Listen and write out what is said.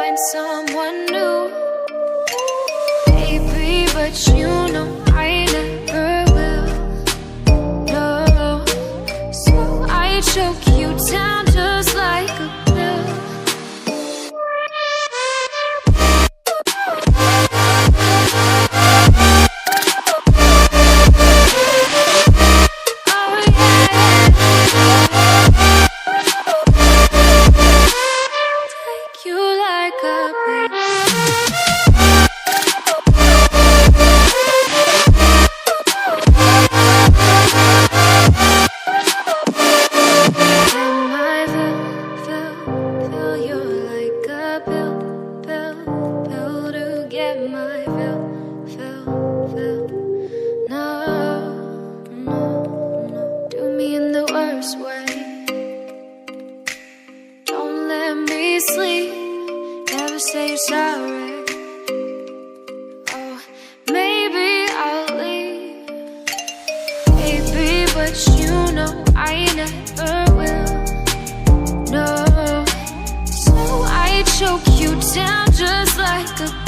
find someone new, baby, but you know I never will. No, so I choke you down just like a pill. Sleep, never say you're sorry. Oh, maybe I'll leave, baby, but you know I never will. No, so I choke you down just like a